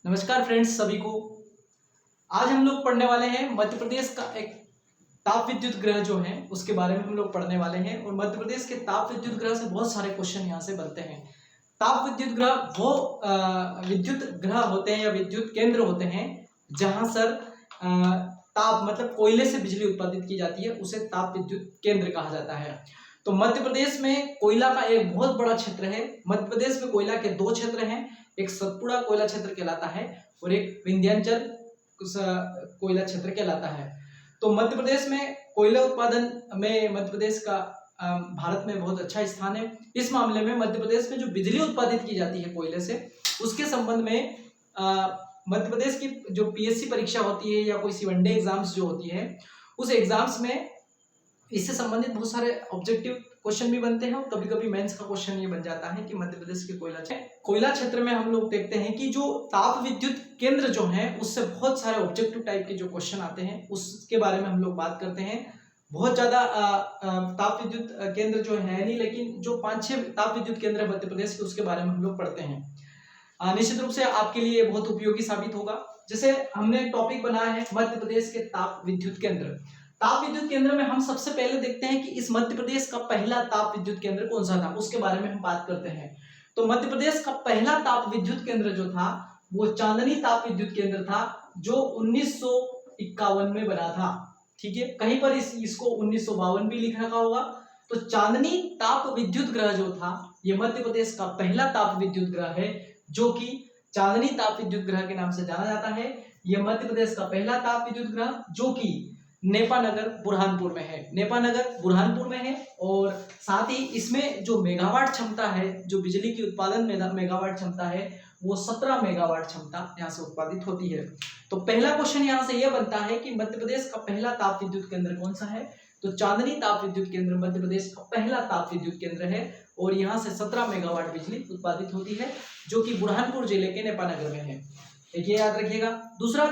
नमस्कार फ्रेंड्स सभी को। आज हम लोग पढ़ने वाले हैं मध्य प्रदेश का एक ताप विद्युत ग्रह जो है उसके बारे में हम लोग पढ़ने वाले हैं। और मध्य प्रदेश के ताप विद्युत ग्रह से बहुत सारे क्वेश्चन यहाँ से बनते हैं। ताप विद्युत ग्रह वो विद्युत ग्रह होते हैं या विद्युत केंद्र होते हैं जहाँ सर ताप मतलब कोयले से बिजली उत्पादित की जाती है, उसे ताप विद्युत केंद्र कहा जाता है। तो मध्य प्रदेश में कोयला का एक बहुत बड़ा क्षेत्र है। मध्य प्रदेश में कोयला के दो क्षेत्र हैं, एक सतपुड़ा कोयला क्षेत्र कहलाता है और एक विंध्याचल कोयला क्षेत्र कहलाता है। तो मध्य प्रदेश में कोयला उत्पादन में मध्य प्रदेश का भारत में बहुत अच्छा स्थान है। इस मामले में मध्य प्रदेश में जो बिजली उत्पादित की जाती है कोयले से, उसके संबंध में मध्य प्रदेश की जो पीएससी परीक्षा होती है या कोई सी वनडे एग्जाम्स जो होती है, उस एग्जाम्स में इससे संबंधित बहुत सारे ऑब्जेक्टिव क्वेश्चन भी बनते हैं और कभी कभी मेंस का क्वेश्चन ये बन जाता है कि मध्य प्रदेश के कोयला क्षेत्र में हम लोग देखते हैं कि जो ताप विद्युत केंद्र जो है उससे बहुत सारे ऑब्जेक्टिव टाइप के जो क्वेश्चन आते हैं उसके बारे में हम लोग बात करते हैं। बहुत ज्यादा ताप विद्युत केंद्र जो है नहीं, लेकिन जो 5-6 ताप विद्युत केंद्र है मध्य प्रदेश के उसके बारे में हम लोग पढ़ते हैं। निश्चित रूप से आपके लिए बहुत उपयोगी साबित होगा। जैसे हमने टॉपिक बनाया है मध्य प्रदेश के ताप विद्युत केंद्र। ताप विद्युत केंद्र में हम सबसे पहले देखते हैं कि इस मध्य प्रदेश का पहला ताप विद्युत केंद्र कौन सा था, उसके बारे में हम बात करते हैं। तो मध्य प्रदेश का पहला ताप विद्युत केंद्र जो था वो चांदनी ताप विद्युत केंद्र था, जो 1951 में बना था। ठीक है, कहीं पर इसको 1952 भी लिख रखा होगा। तो चांदनी ताप विद्युत ग्रह जो था ये मध्य प्रदेश का पहला ताप विद्युत ग्रह है, जो कि चांदनी ताप विद्युत ग्रह के नाम से जाना जाता है। यह मध्य प्रदेश का पहला ताप विद्युत ग्रह जो कि नेपानगर बुरहानपुर में है। नेपानगर बुरहानपुर में है और साथ ही इसमें जो मेगावाट क्षमता है, जो बिजली की उत्पादन मेगावाट क्षमता है, वो 17 मेगावाट क्षमता यहाँ से उत्पादित होती है। तो पहला क्वेश्चन यहाँ से यह बनता है कि मध्य प्रदेश का पहला ताप विद्युत केंद्र कौन सा है। तो चांदनी ताप विद्युत केंद्र मध्य प्रदेश का पहला ताप विद्युत केंद्र है और यहाँ से 17 मेगावाट बिजली उत्पादित होती है, जो कि बुरहानपुर जिले के नेपानगर में है। ये याद रखिएगा। दूसरा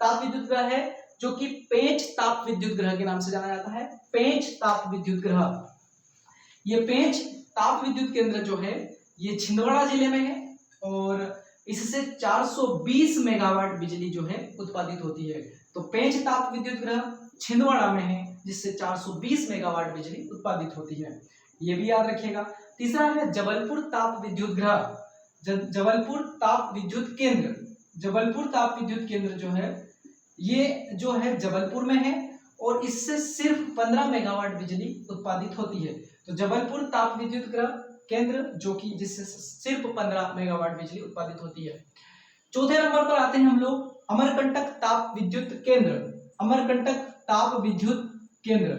ताप विद्युत ग्रह है जो कि पेंच ताप विद्युत ग्रह के नाम से जाना जाता है। पेंच ताप विद्युत ग्रह, ये पेंच ताप विद्युत केंद्र जो है ये छिंदवाड़ा जिले में है और इससे 420 मेगावाट बिजली जो है उत्पादित होती है। तो पेंच ताप विद्युत ग्रह छिंदवाड़ा में है, जिससे 420 मेगावाट बिजली उत्पादित होती है। ये भी याद रखिएगा। तीसरा है जबलपुर ताप विद्युत ग्रह, जबलपुर ताप विद्युत केंद्र। जबलपुर ताप विद्युत केंद्र जो है ये जो है जबलपुर में है और इससे सिर्फ 15 मेगावाट बिजली उत्पादित होती है। तो जबलपुर ताप विद्युत ग्रह केंद्र जो कि जिससे सिर्फ 15 मेगावाट बिजली उत्पादित होती है। चौथे नंबर पर आते हैं हम लोग अमरकंटक ताप विद्युत केंद्र। अमरकंटक ताप विद्युत केंद्र,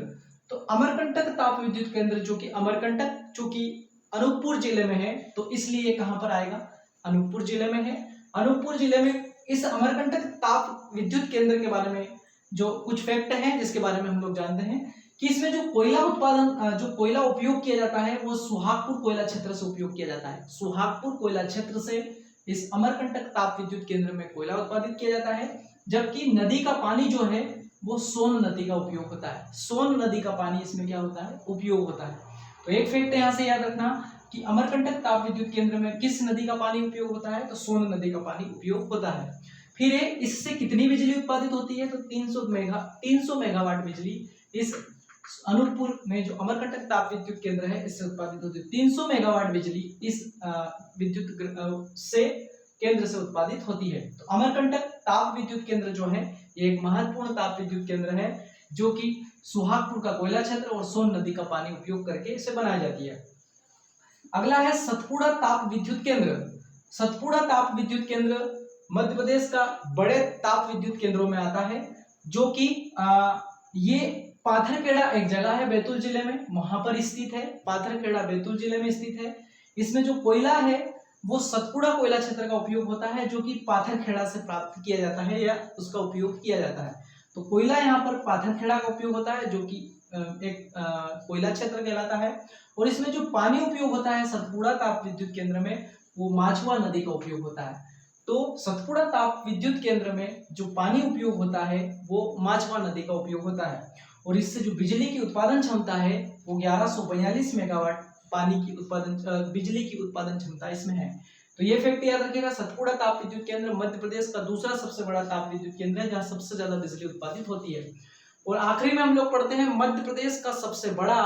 तो अमरकंटक ताप विद्युत केंद्र जो कि अमरकंटक चूंकि अनूपपुर जिले में है तो इसलिए कहां पर आएगा, अनूपपुर जिले में है। अनूपपुर जिले में इस अमरकंटक ताप विद्युत केंद्र के बारे में जो कुछ फैक्ट हैं जिसके बारे में हम लोग जानते हैं कि इसमें जो कोयला उत्पादन जो कोयला उपयोग किया जाता है वो सुहागपुर कोयला क्षेत्र से उपयोग किया जाता है। सुहागपुर कोयला क्षेत्र से इस अमरकंटक ताप विद्युत केंद्र में कोयला उत्पादित किया जाता है, जबकि नदी का पानी जो है वो सोन नदी का उपयोग होता है। सोन नदी का पानी इसमें क्या होता है, उपयोग होता है। तो एक फैक्ट यहाँ से याद रखना कि अमरकंटक ताप विद्युत केंद्र में किस नदी का पानी उपयोग होता है, तो सोन नदी का पानी उपयोग होता है। फिर इससे कितनी बिजली उत्पादित होती है, तो 300 मेगावाट बिजली इस अनूपपुर में जो अमरकंटक ताप विद्युत केंद्र है इससे उत्पादित होती है। 300 मेगावाट बिजली इस विद्युत से केंद्र से उत्पादित होती है। तो अमरकंटक ताप विद्युत केंद्र जो है ये एक महत्वपूर्ण ताप विद्युत केंद्र है जो कि सुहागपुर का कोयला क्षेत्र और सोन नदी का पानी उपयोग करके इसे बनाई जाती है। अगला है सतपुड़ा ताप विद्युत केंद्र। सतपुड़ा ताप विद्युत केंद्र मध्य प्रदेश का बड़े ताप विद्युत केंद्रों में आता है, जो कि ये पाथरखेड़ा एक जगह है बैतूल जिले में, वहां पर स्थित है। पाथरखेड़ा बैतूल जिले में स्थित है। इसमें जो कोयला है वो सतपुड़ा कोयला क्षेत्र का उपयोग होता है, जो कि पाथरखेड़ा से प्राप्त किया जाता है या उसका उपयोग किया जाता है। तो कोयला यहाँ पर पाथरखेड़ा का उपयोग होता है, जो कि एक कोयला क्षेत्र कहलाता है। और इसमें जो पानी उपयोग होता है सतपुड़ा ताप विद्युत केंद्र में वो माछवा नदी का उपयोग होता है। तो सतपुड़ा ताप विद्युत केंद्र में जो पानी उपयोग होता है वो माछवा नदी का उपयोग होता है और इससे जो बिजली की उत्पादन क्षमता है वो 1142 मेगावाट पानी की उत्पादन बिजली की उत्पादन क्षमता इसमें है। तो तो ये फैक्ट याद रखिएगा, सतपुड़ा ताप विद्युत केंद्र मध्य प्रदेश का दूसरा सबसे बड़ा ताप विद्युत केंद्र है जहाँ सबसे ज्यादा बिजली उत्पादित होती है। और आखिरी में हम लोग पढ़ते हैं मध्य प्रदेश का सबसे बड़ा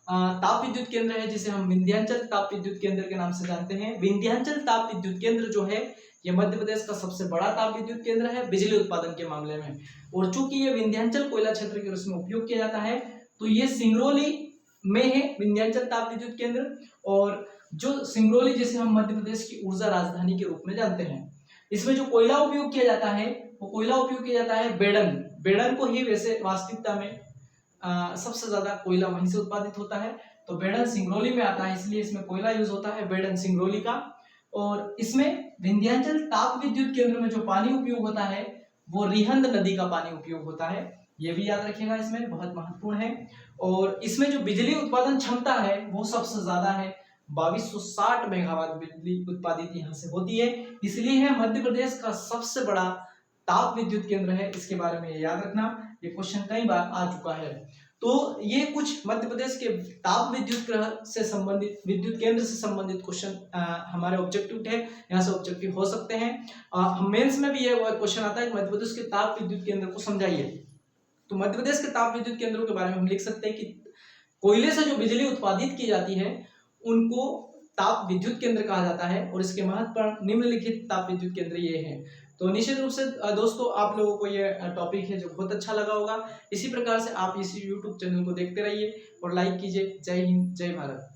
ताप विद्युत केंद्र है जिसे हम विंध्याचल ताप विद्युत केंद्र के नाम से जानते हैं। विंध्याचल ताप विद्युत केंद्र जो है ये मध्य प्रदेश का सबसे बड़ा ताप विद्युत केंद्र है बिजली उत्पादन के मामले में। और चूंकि ये विंध्याचल कोयला क्षेत्र के रूप में उपयोग किया जाता है तो ये सिंगरौली में है विंध्याचल ताप विद्युत केंद्र। और जो सिंगरौली जिसे हम मध्य प्रदेश की ऊर्जा राजधानी के रूप में जानते हैं, इसमें जो कोयला उपयोग किया जाता है वो कोयला उपयोग किया जाता है बेड़न को ही वैसे वास्तविकता में सबसे ज्यादा कोयला वहीं से उत्पादित होता है। तो बेड़न सिंगरौली में आता है इसलिए इसमें कोयला यूज होता है बेड़न सिंगरौली का। और इसमें विंध्याचल ताप विद्युत केंद्र में जो पानी उपयोग होता है वो रिहंद नदी का पानी उपयोग होता है, ये भी याद रखिएगा, इसमें बहुत महत्वपूर्ण है। और इसमें जो बिजली उत्पादन क्षमता है वो सबसे ज्यादा है, 2260 मेगावाट बिजली उत्पादित यहाँ से होती है, इसलिए है मध्य प्रदेश का सबसे बड़ा ताप विद्युत केंद्र है। इसके बारे में याद रखना, ये क्वेश्चन कई बार आ चुका है। तो ये कुछ मध्य प्रदेश के ताप विद्युत ग्रह से संबंधित विद्युत केंद्र से संबंधित क्वेश्चन हमारे ऑब्जेक्टिव थे, यहाँ से ऑब्जेक्टिव हो सकते हैं। मेंस में भी ये क्वेश्चन आता है कि मध्य प्रदेश के ताप विद्युत केंद्र को समझाइए। तो मध्य प्रदेश के ताप विद्युत केंद्रों के बारे में हम लिख सकते हैं कि कोयले से जो बिजली उत्पादित की जाती है उनको ताप विद्युत केंद्र कहा जाता है। और इसके महत्वपूर्ण निम्नलिखित ताप विद्युत केंद्र ये हैं। तो निश्चित रूप से दोस्तों आप लोगों को ये टॉपिक है जो बहुत अच्छा लगा होगा। इसी प्रकार से आप इस YouTube चैनल को देखते रहिए और लाइक कीजिए। जय हिंद, जय भारत।